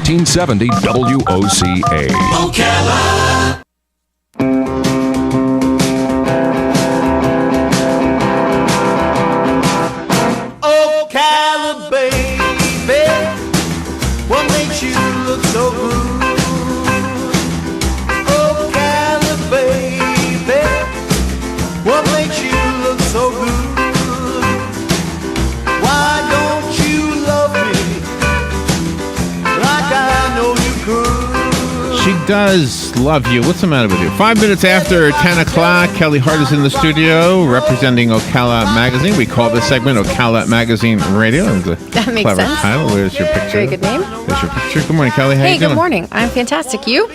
1470 WOCA. Ocala. Ocala, baby, what makes you look so good? Ocala, baby, what makes you look so good? Why don't you love me like I know you could? She does love you. What's the matter with you? 5 minutes after 10 o'clock, Kelli Hart is in the studio representing Ocala Magazine. We call this segment Ocala Magazine Radio. That makes clever sense. title. Where's your picture? Very good name. There's your picture. Good morning, Kelli. How Hey, you doing? good morning. I'm fantastic. You?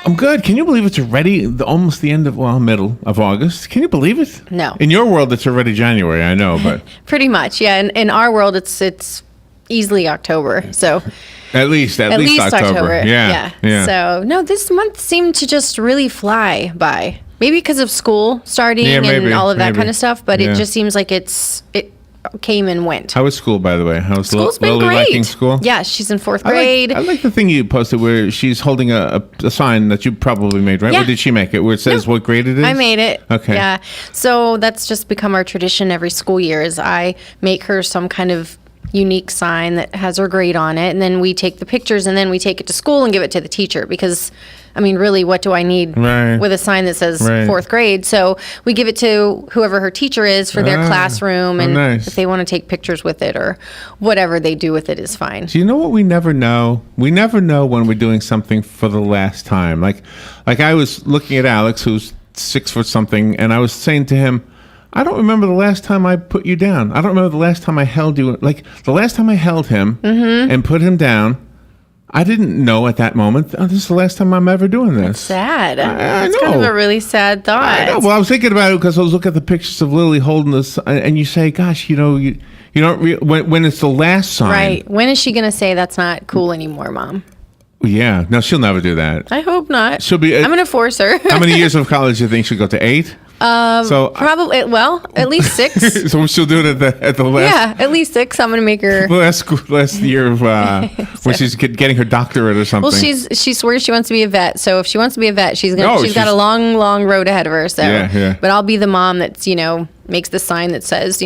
I'm good. Can you believe it's already almost the end of, middle of August? Can you believe it? No. In your world, it's already January, I know, but... Pretty much, yeah. In our world, it's easily October. So At least October. Yeah. So no, this month seemed to just really fly by. Maybe because of school starting and all of that kind of stuff. But it just seems like it came and went. How was school, by the way? How's School's been Lily great. liking school? Yeah, she's in fourth grade. I like the thing you posted where she's holding a sign that you probably made, right? Yeah. Or did she make it? Where it says what grade it is? I made it. Okay. Yeah. So that's just become our tradition every school year is I make her some kind of unique sign that has her grade on it. And then we take the pictures and then we take it to school and give it to the teacher because, I mean, really, what do I need with a sign that says fourth grade? So we give it to whoever her teacher is for their classroom. And if they want to take pictures with it or whatever they do with it is fine. Do you know what we never know? We never know when we're doing something for the last time. Like I was looking at Alex, who's 6 foot something, and I was saying to him, I don't remember the last time I put you down. I don't remember the last time I held you. Like, the last time I held him and put him down, I didn't know at that moment, this is the last time I'm ever doing this. That's sad. I It's know. kind of a really sad thought. I know. Well, I was thinking about it because I was looking at the pictures of Lily holding this, and you say, gosh, you don't when it's the last sign. Right. When is she going to say that's not cool anymore, Mom? Yeah. No, she'll never do that. I hope not. She'll be. I'm going to force her. How many years of college do you think she'll go to? 8? Probably, at least 6. So she'll do it at the last. Yeah, at least 6. I'm going to make her. Last year of when she's getting her doctorate or something. Well, she swears she wants to be a vet. So if she wants to be a vet, she's got a long road ahead of her. So, yeah. But I'll be the mom that's makes the sign that says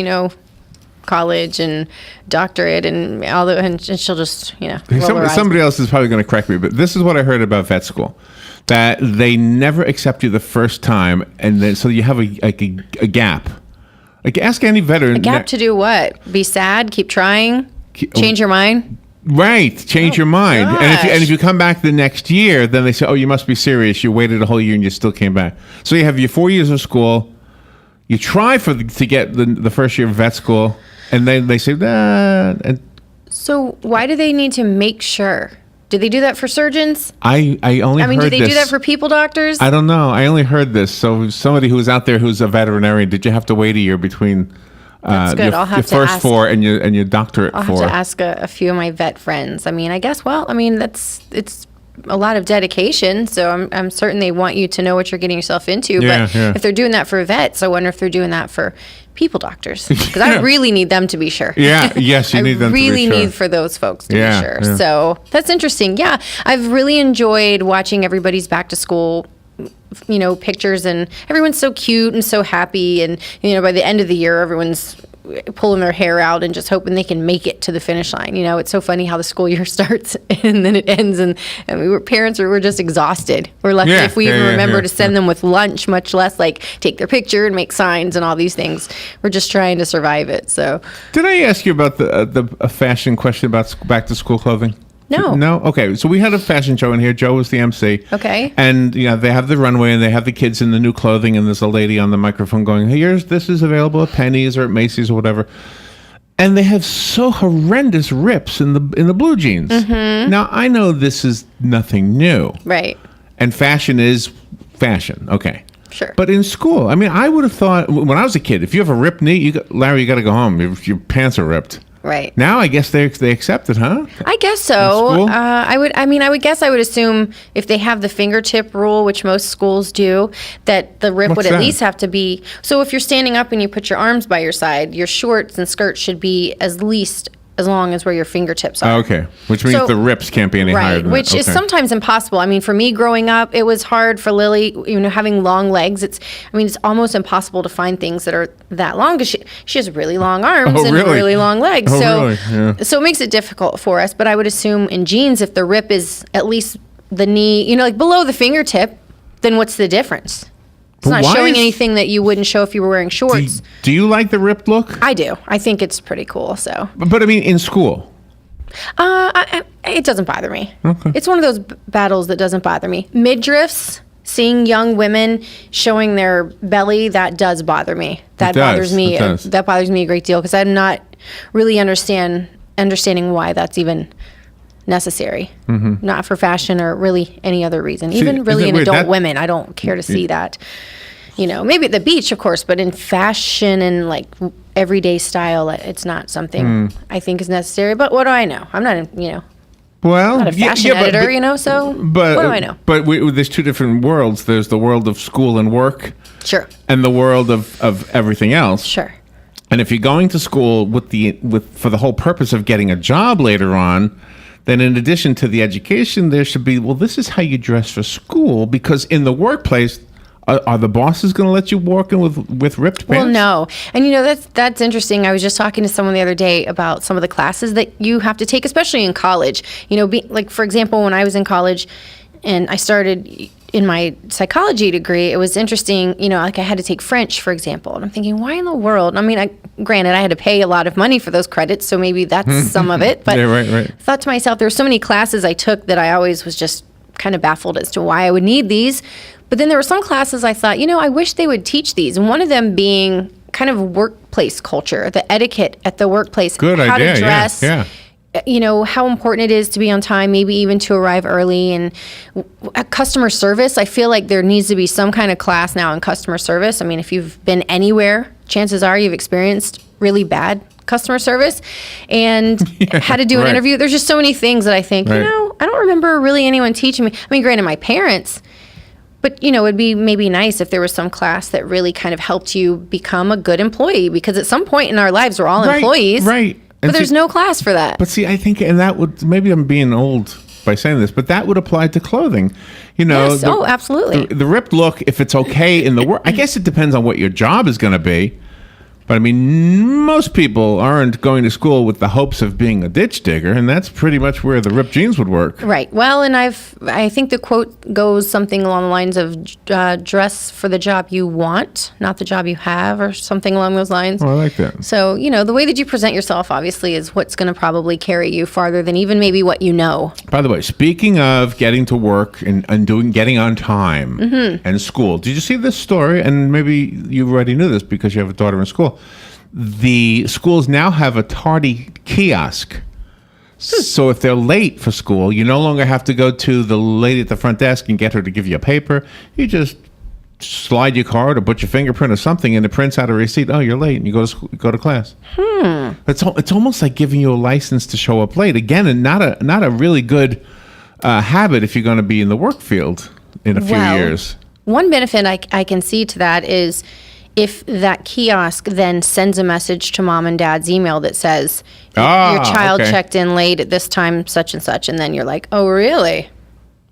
college and doctorate and all the, and she'll just roll her eyes. Somebody else is probably going to correct me, but this is what I heard about vet school. That they never accept you the first time, and then so you have a gap. Like, ask any veteran. A gap to do what? Be sad? Keep trying? Change your mind? Right, change your mind. Gosh. And if you come back the next year, then they say, oh, you must be serious. You waited a whole year and you still came back. So you have your 4 years of school. You try to get the first year of vet school, and then they say, nah. And so why do they need to make sure? Do they do that for surgeons? I only heard this. Do they do that for people doctors? I don't know. I only heard this. So somebody who's out there who's a veterinarian, did you have to wait a year between That's good. I'll have your to first ask, 4 and your doctorate 4? I'll have to ask a few of my vet friends. I mean, I guess, it's a lot of dedication, so I'm certain they want you to know what you're getting yourself into. But if they're doing that for vets, I wonder if they're doing that for people doctors. Because I really need them to be sure. Yeah, yes, you need them to be sure. I really need for those folks to be sure. Yeah. So that's interesting. Yeah, I've really enjoyed watching everybody's back to school pictures, and everyone's so cute and so happy, and by the end of the year everyone's pulling their hair out and just hoping they can make it to the finish line. It's so funny how the school year starts and then it ends, and parents were just exhausted. We're lucky if we even remember to send them with lunch, much less like take their picture and make signs and all these things. We're just trying to survive it. So did I ask you about a fashion question about back to school clothing? No. Okay. So we had a fashion show in here. Joe was the MC. Okay. And they have the runway and they have the kids in the new clothing, and there's a lady on the microphone going, "Hey, this is available at Penny's or at Macy's or whatever." And they have so horrendous rips in the blue jeans. Mm-hmm. Now I know this is nothing new. Right. And fashion is fashion. Okay. Sure. But in school, I mean, I would have thought when I was a kid, if you have a ripped knee, Larry, you got to go home if your pants are ripped. Right. Now I guess they accept it, huh? I guess so. I would assume if they have the fingertip rule, which most schools do, that the rip would at least have to be. So if you're standing up and you put your arms by your side, your shorts and skirts should be as as long as where your fingertips are. Okay, which means So- the rips can't be any higher Right, than which that. is Okay. sometimes impossible. I mean, for me growing up, it was hard. For Lily, having long legs, it's almost impossible to find things that are that long because she has really long arms Oh, and really? really long legs. Oh, so, really? Yeah. so it makes it difficult for us. But I would assume in jeans, if the rip is at least the knee, like below the fingertip, then what's the difference? It's But not why showing is- anything that you wouldn't show if you were wearing shorts. Do you like the ripped look? I do. I think it's pretty cool. So. But I mean, in school. It doesn't bother me. It's one of those battles that doesn't bother me. Midriffs, seeing young women showing their belly, that does bother me. That does. bothers me. It does. That bothers me a great deal because I'm not really understanding why that's even necessary. Not for fashion or really any other reason. Even really isn't it in weird? adult That- women, I don't care to see that. Maybe at the beach, of course, but in fashion and like everyday style, it's not something I think is necessary. But what do I know? I'm not, Well, not a fashion editor, so But what do I know? But there's two different worlds. There's the world of school and work, Sure, and the world of everything else. sure. And if you're going to school for the whole purpose of getting a job later on, then in addition to the education, there should be, well, this is how you dress for school, because in the workplace, are the bosses going to let you walk in with ripped pants? Well, no, and that's interesting. I was just talking to someone the other day about some of the classes that you have to take, especially in college. Like for example, when I was in college, and I started in my psychology degree, it was interesting. Like I had to take French, for example, and I'm thinking, why in the world? I mean, granted, I had to pay a lot of money for those credits, so maybe that's some of it. But Yeah, right. I thought to myself, there were so many classes I took that I always was just kind of baffled as to why I would need these. But then there were some classes I thought, I wish they would teach these. And one of them being kind of workplace culture, the etiquette at the workplace, Good how idea. to dress. Yeah. How important it is to be on time, maybe even to arrive early, and customer service. I feel like there needs to be some kind of class now in customer service. I mean, if you've been anywhere, chances are you've experienced really bad customer service and how to do an right. interview. There's just so many things that I think, Right. I don't remember really anyone teaching me. I mean, granted, my parents, but, it'd be maybe nice if there was some class that really kind of helped you become a good employee, because at some point in our lives, we're all Right, employees. right. But And there's see- no class for that. But see, I think, and that would, maybe I'm being old by saying this, but that would apply to clothing. Yes, absolutely. The ripped look, if it's okay in the work, I guess it depends on what your job is going to be. But I mean, most people aren't going to school with the hopes of being a ditch digger, and that's pretty much where the ripped jeans would work. Right. Well, and I think the quote goes something along the lines of dress for the job you want, not the job you have, or something along those lines. Oh, I like that. So, the way that you present yourself, obviously, is what's going to probably carry you farther than even maybe what you know. By the way, speaking of getting to work and getting on time and school, did you see this story? And maybe you already knew this because you have a daughter in school. The schools now have a tardy kiosk. So if they're late for school, you no longer have to go to the lady at the front desk and get her to give you a paper. You just slide your card or put your fingerprint or something, and it prints out a receipt. Oh, you're late, and you go to class. It's almost like giving you a license to show up late again, and not a really good habit if you're going to be in the work field in a few years. One benefit I can see to that is if that kiosk then sends a message to mom and dad's email that says, your child okay. checked in late at this time, such and such, and then you're like, oh, really?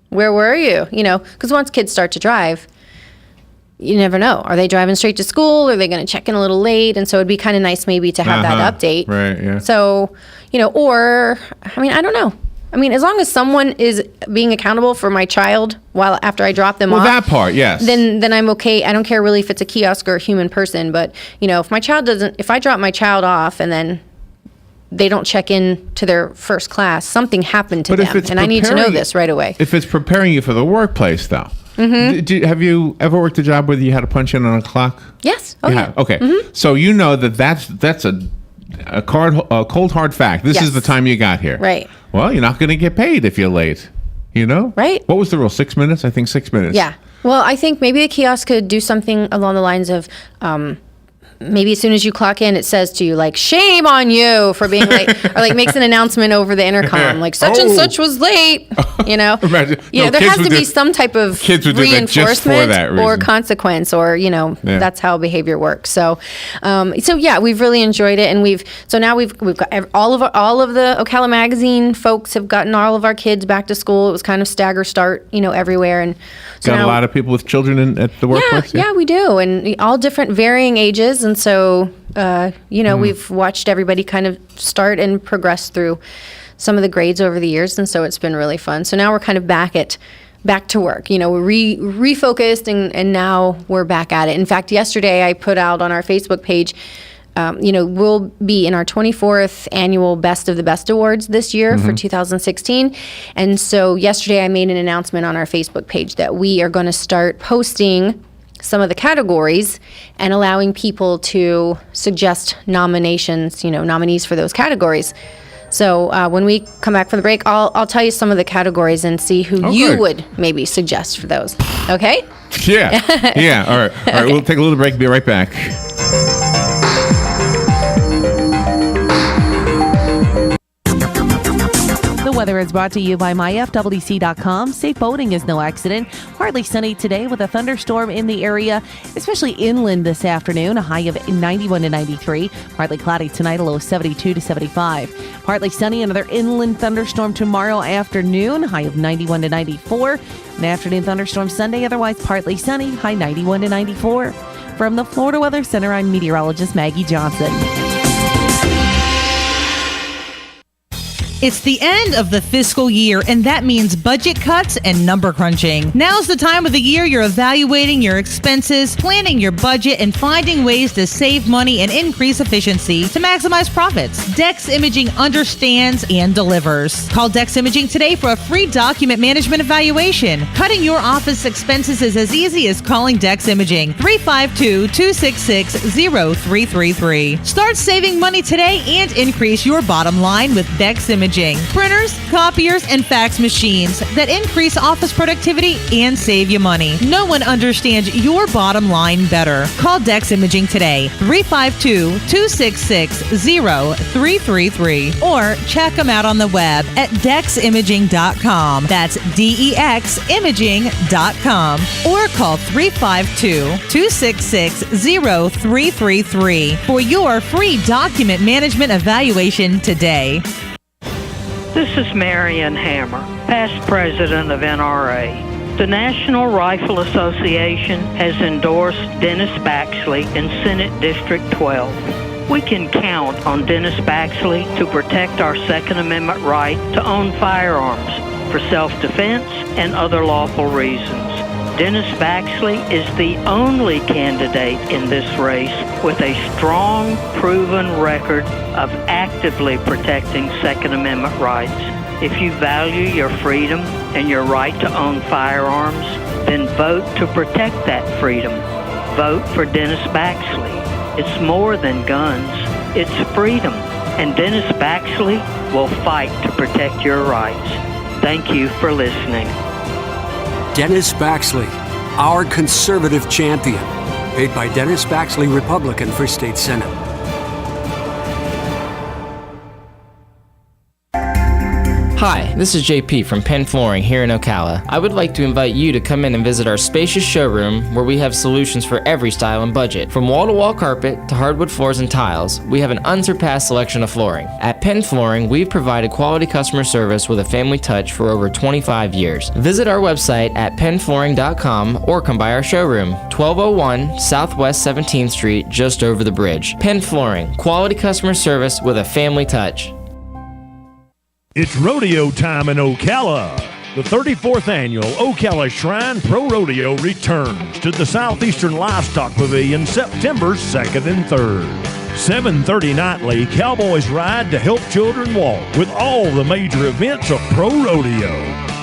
Where were you? Because once kids start to drive, you never know. Are they driving straight to school? Are they going to check in a little late? And so it'd be kind of nice maybe to have that update. Right, yeah. So, or, I don't know. As long as someone is being accountable for my child after I drop them off. Well, that part, yes. Then I'm okay. I don't care really if it's a kiosk or a human person, but if I drop my child off and then they don't check in to their first class, something happened to them, and I need to know this right away. If it's preparing you for the workplace, though, have you ever worked a job where you had to punch in on a clock? Yes. Oh, You yeah. have? Okay. So you know that's a cold hard fact. This is Yes. the time you got here. Right. Well, you're not going to get paid if you're late. Right. What was the rule? 6 minutes? I think 6 minutes. Yeah. Well, I think maybe the kiosk could do something along the lines of maybe as soon as you clock in, it says to you, like, shame on you for being late, or like makes an announcement over the intercom, like such and such was late, you know? Imagine. You know, No, there has to be some type of kids would do that just for reinforcement that or reason. consequence, or, you know, that's how behavior works. So, yeah, we've really enjoyed it. And we've got all of the Ocala magazine folks have gotten all of our kids back to school. It was kind of stagger start, you know, everywhere. And so Got now, a lot of people with children at the workplace? yeah, we do. And all different varying ages. And so, you know, we've watched everybody kind of start and progress through some of the grades over the years. And so it's been really fun. So now we're kind of back to work. You know, we're refocused and now we're back at it. In fact, yesterday I put out on our Facebook page, you know, we'll be in our 24th annual Best of the Best Awards this year for 2016. And so yesterday I made an announcement on our Facebook page that we are going to start posting some of the categories and allowing people to suggest nominations, you know, nominees for those categories. So when we come back from the break, I'll tell you some of the categories and see who you would maybe suggest for those. Okay? Yeah. Yeah. All right. All right. We'll take a little break. Be right back. The weather is brought to you by myfwc.com. Safe boating is no accident. Partly sunny today with a thunderstorm in the area, especially inland this afternoon. A high of 91 to 93. Partly cloudy tonight, a low of 72 to 75. Partly sunny, another inland thunderstorm tomorrow afternoon. High of 91 to 94. An afternoon thunderstorm Sunday, otherwise partly sunny. High 91 to 94. From the Florida Weather Center, I'm meteorologist Maggie Johnson. It's the end of the fiscal year, and that means budget cuts and number crunching. Now's the time of the year you're evaluating your expenses, planning your budget, and finding ways to save money and increase efficiency to maximize profits. Dex Imaging understands and delivers. Call Dex Imaging today for a free document management evaluation. Cutting your office expenses is as easy as calling Dex Imaging, 352-266-0333. Start saving money today and increase your bottom line with Dex Imaging. Printers, copiers, and fax machines that increase office productivity and save you money. No one understands your bottom line better. Call Dex Imaging today, 352-266-0333, or check them out on the web at deximaging.com. That's DEXimaging.com. Or call 352-266-0333 for your free document management evaluation today. This is Marion Hammer, past president of NRA. The National Rifle Association has endorsed Dennis Baxley in Senate District 12. We can count on Dennis Baxley to protect our Second Amendment right to own firearms for self-defense and other lawful reasons. Dennis Baxley is the only candidate in this race with a strong, proven record of actively protecting Second Amendment rights. If you value your freedom and your right to own firearms, then vote to protect that freedom. Vote for Dennis Baxley. It's more than guns. It's freedom. And Dennis Baxley will fight to protect your rights. Thank you for listening. Dennis Baxley, our conservative champion. Paid by Dennis Baxley, Republican for State Senate. Hi, this is JP from Penn Flooring here in Ocala. I would like to invite you to come in and visit our spacious showroom where we have solutions for every style and budget. From wall-to-wall carpet to hardwood floors and tiles, we have an unsurpassed selection of flooring. At Penn Flooring, we've provided quality customer service with a family touch for over 25 years. Visit our website at pennflooring.com or come by our showroom, 1201 Southwest 17th Street, just over the bridge. Penn Flooring, quality customer service with a family touch. It's rodeo time in Ocala. The 34th annual Ocala Shrine Pro Rodeo returns to the Southeastern Livestock Pavilion September 2nd and 3rd. 7:30 nightly, cowboys ride to help children walk with all the major events of pro rodeo.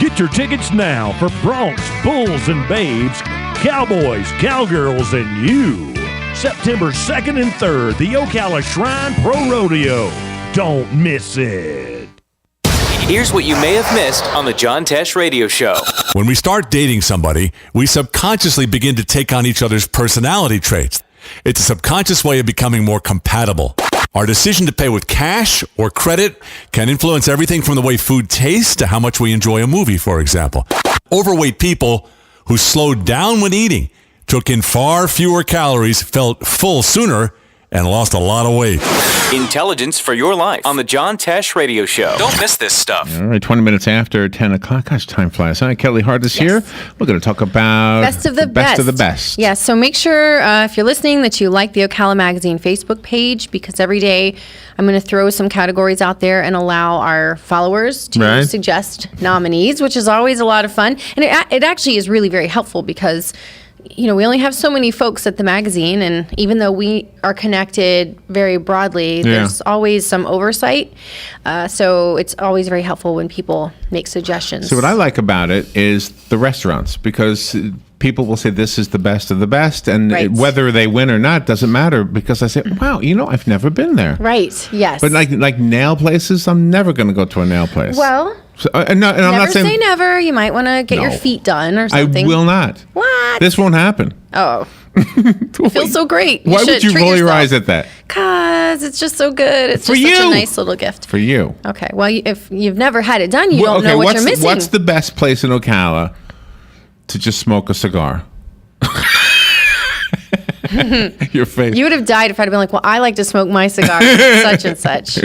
Get your tickets now for broncs, bulls, and babes, cowboys, cowgirls, and you. September 2nd and 3rd, the Ocala Shrine Pro Rodeo. Don't miss it. Here's what you may have missed on the John Tesh Radio Show. When we start dating somebody, we subconsciously begin to take on each other's personality traits. It's a subconscious way of becoming more compatible. Our decision to pay with cash or credit can influence everything from the way food tastes to how much we enjoy a movie, for example. Overweight people who slowed down when eating, took in far fewer calories, felt full sooner, and lost a lot of weight. Intelligence for your life on the John Tesh Radio Show. Don't miss this stuff. All right, 20 minutes after 10 o'clock. Gosh, time flies. Hi, Kelli Hart is here. We're going to talk about Best of the best of the best. Yes, so make sure if you're listening that you like the Ocala Magazine Facebook page, because every day I'm going to throw some categories out there and allow our followers to suggest nominees, which is always a lot of fun. And it actually is really very helpful because we only have so many folks at the magazine, and even though we are connected very broadly, there's always some oversight. So it's always very helpful when people make suggestions. So what I like about it is the restaurants, because people will say this is the best of the best, and whether they win or not doesn't matter, because I say, wow, I've never been there. Right, yes. But like nail places, I'm never going to go to a nail place. Well, so, and I'm not saying say never. You might want to get your feet done or something. I will not. What? This won't happen. Oh. It feels so great. Why would you roll your eyes at that? Because it's just so good. It's just such a nice little gift. For you. Okay. Well, if you've never had it done, you don't know what you're missing. What's the best place in Ocala to just smoke a cigar? Your face. You would have died if I'd been like, well, I like to smoke my cigar such and such.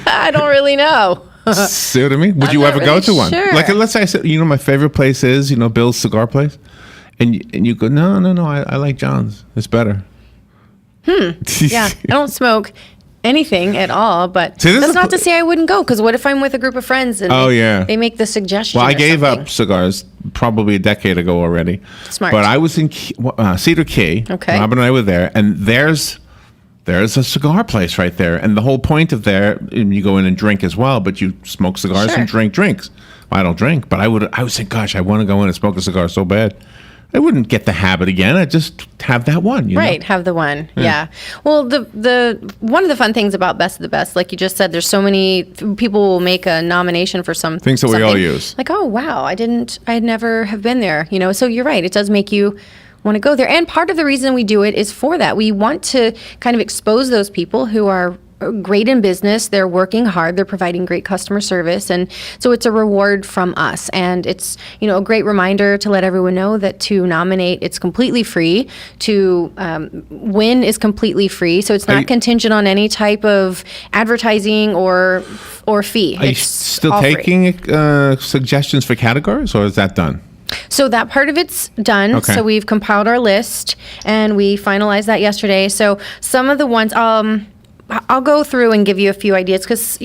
I don't really know. See what I mean? Would you ever go to one? Sure. Like, let's say I said, my favorite place is, Bill's cigar place. And you go, no, I like John's. It's better. Yeah, I don't smoke anything at all, but that's not to say I wouldn't go, because what if I'm with a group of friends and they make the suggestion? Well, I gave up cigars probably a decade ago already. Smart. But I was in Cedar Key. Okay. Robin and I were there, and there's a cigar place right there. And the whole point of there, and you go in and drink as well, but you smoke cigars and drink drinks. Well, I don't drink, but I would think, gosh, I want to go in and smoke a cigar so bad. I wouldn't get the habit again. I'd just have that one. Have the one. Yeah. Well, the one of the fun things about Best of the Best, like you just said, there's so many people will make a nomination for some things that we all use. Like, oh wow, I'd never have been there. So you're right. It does make you want to go there. And part of the reason we do it is for that. We want to kind of expose those people who are great in business. They're working hard. They're providing great customer service. And so it's a reward from us. And it's, a great reminder to let everyone know that to nominate, it's completely free. To win is completely free. So it's not contingent on any type of advertising or fee. Are you still taking suggestions for categories, or is that done? So that part of it's done. Okay. So we've compiled our list and we finalized that yesterday. So some of the ones, I'll go through and give you a few ideas, because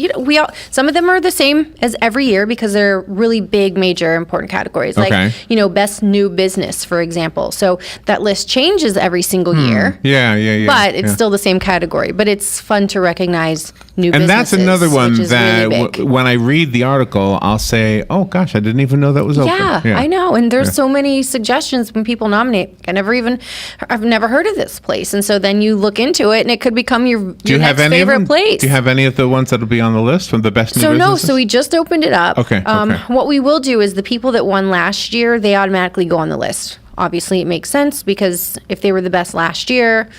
some of them are the same as every year because they're really big, major, important categories. Like best new business, for example. So that list changes every single year. Yeah. But it's still the same category. But it's fun to recognize new businesses. And that's another one that really when I read the article, I'll say, oh gosh, I didn't even know that was open. Yeah, I know. And there's so many suggestions when people nominate. I've never heard of this place. And so then you look into it and it could become your next favorite place. Do you have any of the ones that'll be on the list from the best new businesses? So we just opened it up. Okay. What we will do is the people that won last year, they automatically go on the list. Obviously, it makes sense because if they were the best last year,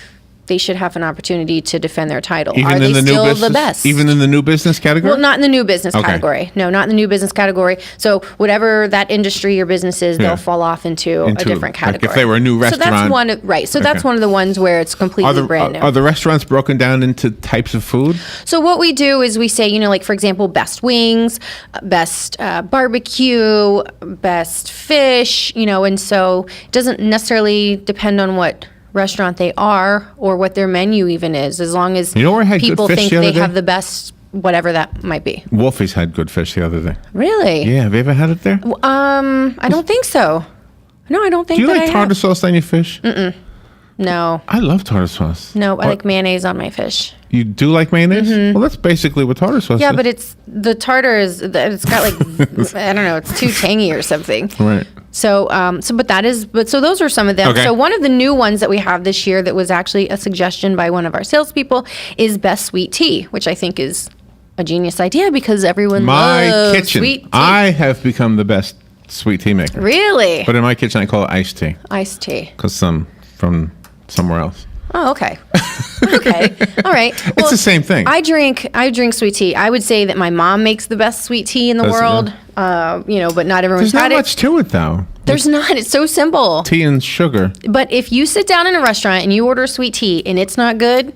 they should have an opportunity to defend their title. Are they still the best? Even in the new business category? Well, not in the new business category. No, not in the new business category. So whatever that industry or business is, they'll fall off into a different category. Like if they were a new restaurant. So that's one. Right. So that's one of the ones where it's completely brand new. Are the restaurants broken down into types of food? So what we do is we say, like for example, best wings, best barbecue, best fish, and so it doesn't necessarily depend on what restaurant they are or what their menu even is, as long as people think they have the best, whatever that might be. Wolfie's had good fish the other day. Really? Yeah. Have you ever had it there? I don't think so. No, I don't think. Do you like tartar sauce on your fish? No. I love tartar sauce. No, I like mayonnaise on my fish. You do like mayonnaise? Mm-hmm. Well, that's basically what tartar sauce is. Yeah, but it's got like I don't know, it's too tangy or something. Right. So those are some of them. Okay. So one of the new ones that we have this year that was actually a suggestion by one of our salespeople is best sweet tea, which I think is a genius idea because everyone loves sweet tea. I have become the best sweet tea maker. Really? But in my kitchen, I call it iced tea. Iced tea. Because some from somewhere else. Oh, okay. Okay. All right. Well, It's the same thing. I drink sweet tea. I would say that my mom makes the best sweet tea in the world. But not everyone's There's had not much to it, though. There's not. It's so simple. Tea and sugar. But if you sit down in a restaurant and you order sweet tea and it's not good,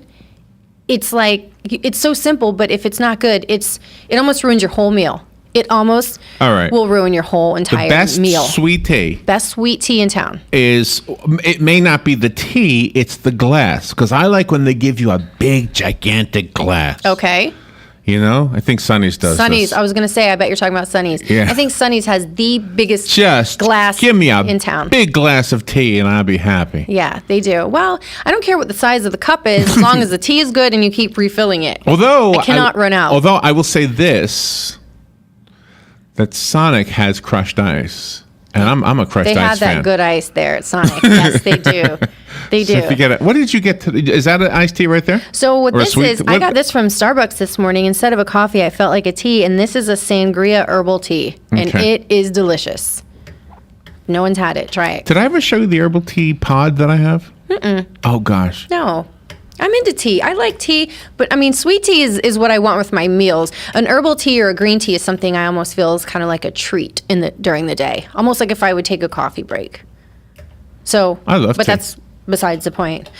it's like, it's so simple, but if it's not good, it almost ruins your whole meal. It almost will ruin your whole entire meal. Best sweet tea. Best sweet tea in town. It may not be the tea, it's the glass. Because I like when they give you a big, gigantic glass. Okay. You know? I think Sonny's does Sonny's. this. I was going to say, I bet you're talking about Sonny's. Yeah. I think Sonny's has the biggest glass give me a in town. big glass of tea and I'll be happy. Yeah, they do. Well, I don't care what the size of the cup is as long as the tea is good and you keep refilling it. Although I cannot run out. Although I will say this, that Sonic has crushed ice. And I'm a crushed ice fan. They have that good ice there at Sonic. Yes, they do. They do. So if you get what did you get? Is that an iced tea right there? So what Or a this sweet- is, I got this from Starbucks this morning. Instead of a coffee, I felt like a tea, and this is a sangria herbal tea, and Okay. it is delicious. No one's had it. Try it. Did I ever show you the herbal tea pod that I have? Mm-mm. Oh gosh. No. I'm into tea. I like tea, but I mean, sweet tea is what I want with my meals. An herbal tea or a green tea is something I almost feel is kind of like a treat during the day, almost like if I would take a coffee break. So, I love but tea. that's besides the point,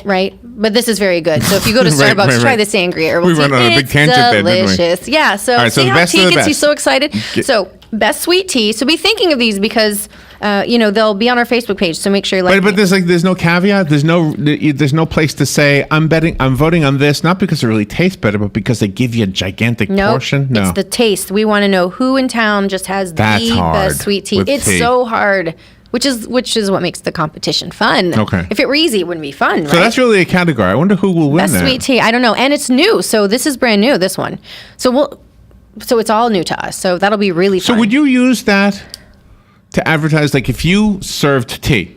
right? But this is very good. So if you go to Right, Starbucks, right, try right. the sangria herbal We tea. went on a big It's tangent there, didn't we? delicious. Yeah. So All right, so see the how best of tea the gets you best. so excited. So best sweet tea. So be thinking of these because they'll be on our Facebook page. So make sure you like. But there's no caveat. There's no place to say I'm voting on this not because it really tastes better, but because they give you a gigantic portion. No, it's the taste. We want to know who in town just has That's the hard best sweet tea. with It's tea. so hard, which is what makes the competition fun. Okay. If it were easy, it wouldn't be fun, So right? that's really a category. I wonder who will win Best that. sweet tea. I don't know, and it's new, so this is brand new. This one, so it's all new to us. So that'll be really fun. So would you use that to advertise? Like if you served tea,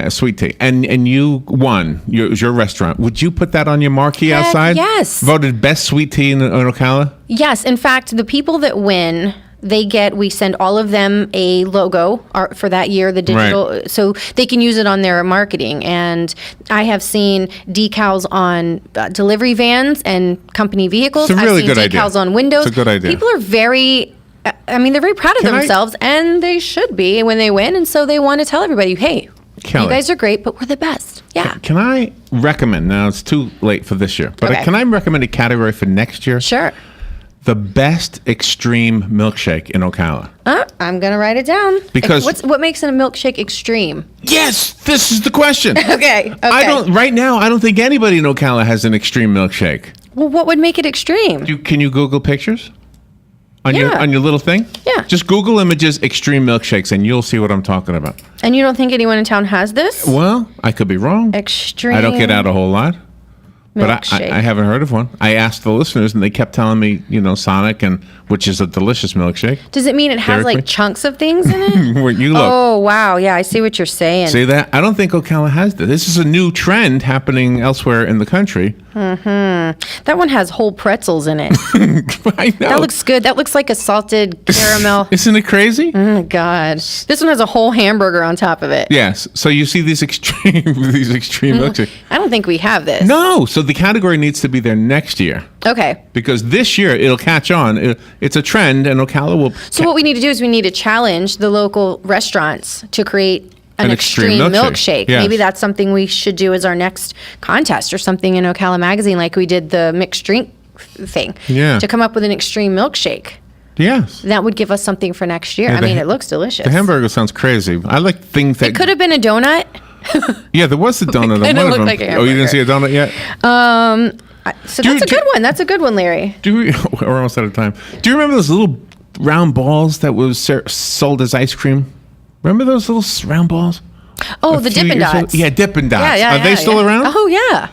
sweet tea, and you won, it was your restaurant, would you put that on your marquee Heck outside? yes. Voted best sweet tea in Ocala? Yes, in fact, the people that win, we send all of them a logo for that year, the digital, so they can use it on their marketing. And I have seen decals on delivery vans and company vehicles. It's a really I've seen good idea. decals on windows. It's a good idea. People are they're very proud of Can I- themselves, and they should be when they win. And so they want to tell everybody, hey, Kelli. you guys are great, but we're the best. Yeah. Can I recommend, now it's too late for this year, but Okay. can I recommend a category for next year? Sure. The best extreme milkshake in Ocala. I'm going to write it down. Because- what makes a milkshake extreme? Yes, this is the question. Okay. Right now, I don't think anybody in Ocala has an extreme milkshake. Well, what would make it extreme? Can you Google pictures? On Yeah. your little thing? Yeah. Just Google images extreme milkshakes and you'll see what I'm talking about. And you don't think anyone in town has this? Well, I could be wrong. Extreme. I don't get out a whole lot. But milkshake. I haven't heard of one. I asked the listeners and they kept telling me, Sonic, which is a delicious milkshake. Does it mean it has Dairy like Queen? chunks of things in it? Where you look. Oh, wow. Yeah, I see what you're saying. See that? I don't think Ocala has this. This is a new trend happening elsewhere in the country. That one has whole pretzels in it. I know. That looks good. That looks like a salted caramel. Isn't it crazy? Oh, God. This one has a whole hamburger on top of it. Yes. So you see these extreme milkshakes. I don't think we have this. No. So the category needs to be there next year. Okay. Because this year it'll catch on. It's a trend, and Ocala will. So what we need to do is we need to challenge the local restaurants to create an extreme milkshake. Yes. Maybe that's something we should do as our next contest or something in Ocala Magazine, like we did the mixed drink thing. Yeah. To come up with an extreme milkshake. Yes. That would give us something for next year. Yeah, I mean, it looks delicious. The hamburger sounds crazy. I like things that. It could have been a donut. Yeah, there was the donut. on kinda one of looked them. like a Oh, you didn't see a donut yet? So that's a good one. That's a good one, Larry. We're almost out of time. Do you remember those little round balls that was sold as ice cream? Remember those little round balls? Oh, A the few Dippin' years ago? Dots. Yeah, Dippin' Dots. Yeah, Are they still around? Oh, yeah.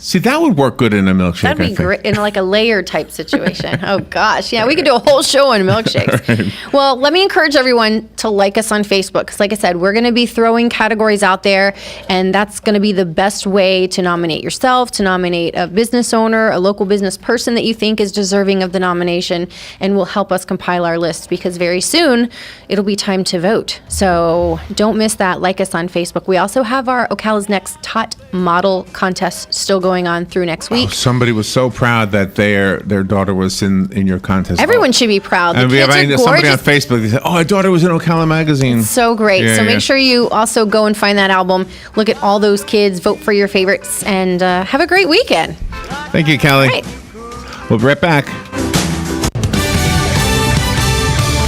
See, that would work good in a milkshake. That'd be great in like a layer type situation. Oh gosh, yeah, we could do a whole show on milkshakes. Right. Well, let me encourage everyone to like us on Facebook because, like I said, we're going to be throwing categories out there, and that's going to be the best way to nominate yourself, to nominate a business owner, a local business person that you think is deserving of the nomination, and will help us compile our list because very soon it'll be time to vote. So don't miss that. Like us on Facebook. We also have our Ocala's Next Tot Model contest still going on through next week. Oh, somebody was so proud that their daughter was in your contest. Everyone should be proud. And we have somebody on Facebook that said, "Oh, our daughter was in Ocala magazine." It's so great. So make sure you also go and find that album. Look at all those kids. Vote for your favorites, and have a great weekend. Thank you, Kelly. Right. We'll be right back.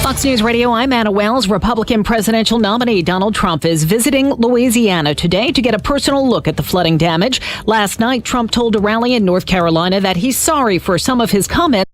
Fox News Radio, I'm Anna Wells. Republican presidential nominee Donald Trump is visiting Louisiana today to get a personal look at the flooding damage. Last night, Trump told a rally in North Carolina that he's sorry for some of his comments.